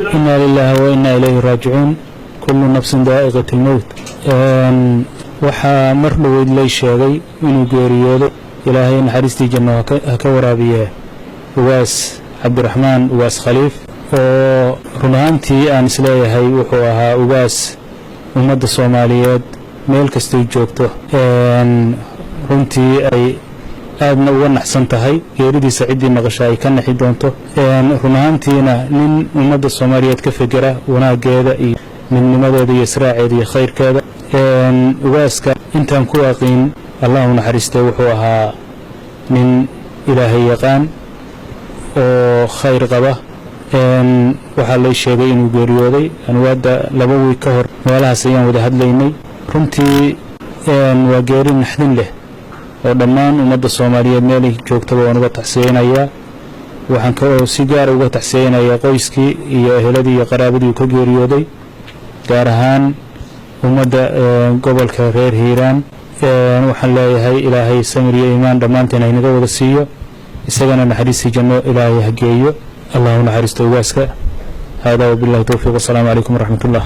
إنا لله وإنا إليه راجعون كل نفس ذائقة الموت waxaa mar dhoweyd lay sheegay inuu geeriyoodo ilaahay naxariistii janno ha ka waraabiye ugaas cabdiraxmaan ugaas khaliif oo run ahaantii aan isleeyahay wuxuu ahaa ugaas ummadda Soomaaliyeed meel kastay joogto runtii ay aadna uga naxsan tahay geeridiisa ciddii maqashay ay ka naxi doonto run ahaantiina nin ummadda Soomaaliyeed ka fikira wanaageeda iyo midnimadeeda iyo israaceeda iyo khayrkeeda ugaaska intaan ku aqeen Allahu naxariistay wuxuu ahaa nin ilaahay yaqaan oo khayr qaba waxa la sheegay inuu geeriyooday anwaada 2 wiig ka hor meelahaas ayaan wada hadlaynay runtii waa geeri naxdin leh oo dhammaan ummadda Soomaaliyeed meel ay joogto waan uga taxsiinayaa waxaan ka si gaar ah uga taxsiinayaa qoyskii iyo eheladii iyo qaraabadii ka geeriyooday gaar ahaan ummadda gobolka reer Hiiraan waxaan leeyahay ilaahay samir iyo iimaan dhamaanteen ay naga wada siiyo isagana naxariistii janno ilaahay ha geeyo Allahu naxariisto ugaaska hada wabillahi tawfiiq assalamu alaykum wa rahmatullah